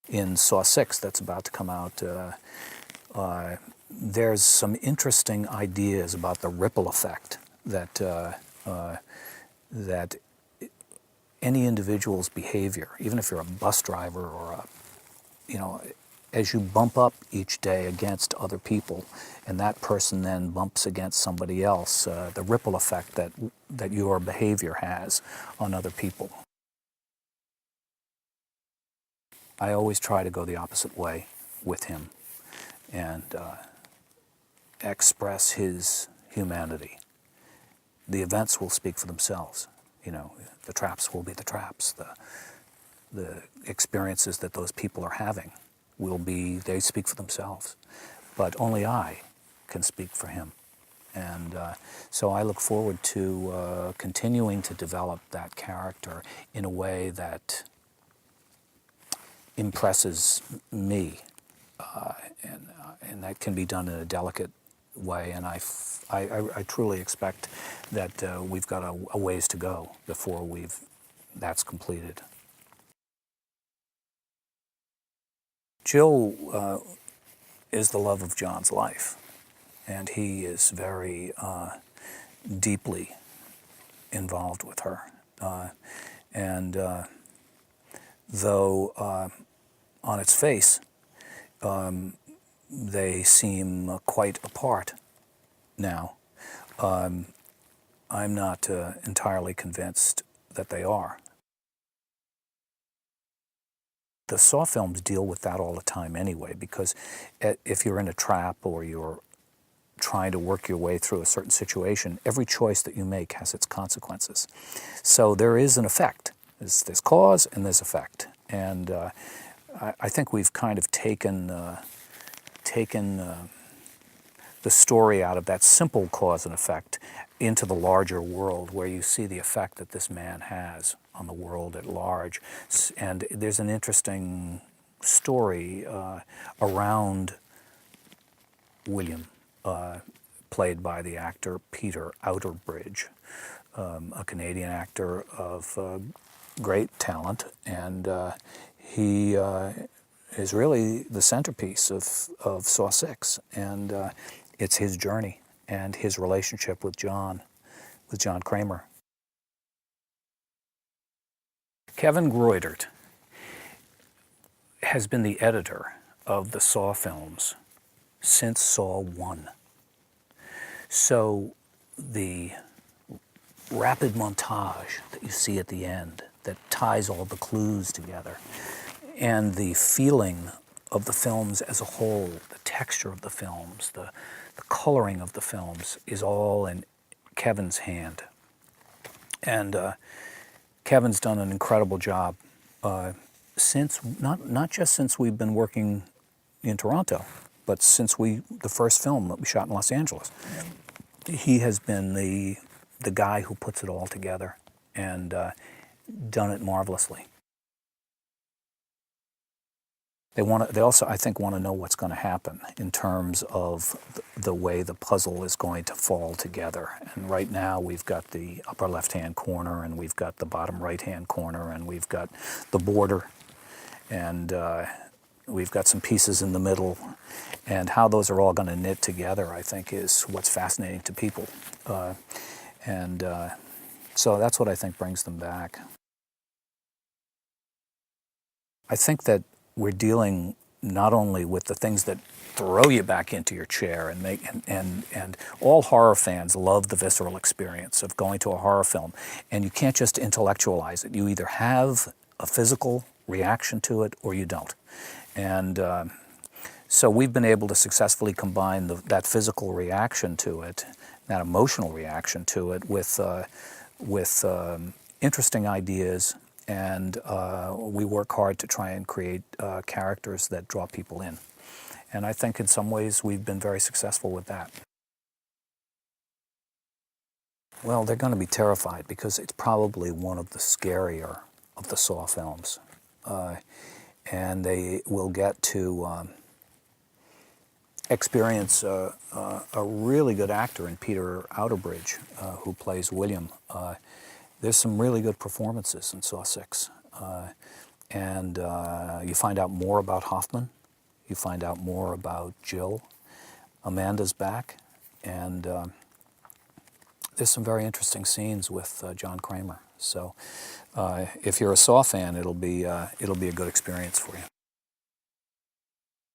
in Saw 6 that's about to come out, there's some interesting ideas about the ripple effect that any individual's behavior, even if you're a bus driver or as you bump up each day against other people, and that person then bumps against somebody else, the ripple effect that your behavior has on other people. I always try to go the opposite way with him and express his humanity. The events will speak for themselves. The traps will be the traps. The experiences that those people are having they speak for themselves. But only I can speak for him. And so I look forward to continuing to develop that character in a way that impresses me. And that can be done in a delicate way. And I truly expect that we've got a ways to go before that's completed. Jill is the love of John's life, and he is very deeply involved with her. Though on its face they seem quite apart now, I'm not entirely convinced that they are. The Saw films deal with that all the time anyway, because if you're in a trap or you're trying to work your way through a certain situation, every choice that you make has its consequences. So there is an effect. There's cause and there's effect. And I think we've kind of taken the story out of that simple cause and effect into the larger world, where you see the effect that this man has on the world at large. And there's an interesting story around William, played by the actor Peter Outerbridge, a Canadian actor of great talent, and he is really the centerpiece of Saw 6, and it's his journey and his relationship with John Kramer. Kevin Greutert has been the editor of the Saw films since Saw 1. So the rapid montage that you see at the end that ties all the clues together, and the feeling of the films as a whole, the texture of the films, the coloring of the films, is all in Kevin's hand. And Kevin's done an incredible job since, not just since we've been working in Toronto, but since the first film that we shot in Los Angeles. He has been the guy who puts it all together and done it marvelously. They also, I think, want to know what's going to happen in terms of the way the puzzle is going to fall together. And right now we've got the upper left-hand corner, and we've got the bottom right-hand corner, and we've got the border, and we've got some pieces in the middle. And how those are all going to knit together, I think, is what's fascinating to people. So that's what I think brings them back. I think that we're dealing not only with the things that throw you back into your chair and all horror fans love the visceral experience of going to a horror film, and you can't just intellectualize it. You either have a physical reaction to it or you don't. And so we've been able to successfully combine that physical reaction to it, that emotional reaction to it, with interesting ideas. And we work hard to try and create characters that draw people in. And I think in some ways we've been very successful with that. Well, they're going to be terrified because it's probably one of the scarier of the Saw films. And they will get to experience a really good actor in Peter Outerbridge, who plays William. There's some really good performances in Saw 6. and you find out more about Hoffman. You find out more about Jill. Amanda's back, and there's some very interesting scenes with John Kramer. So if you're a Saw fan, it'll be a good experience for you.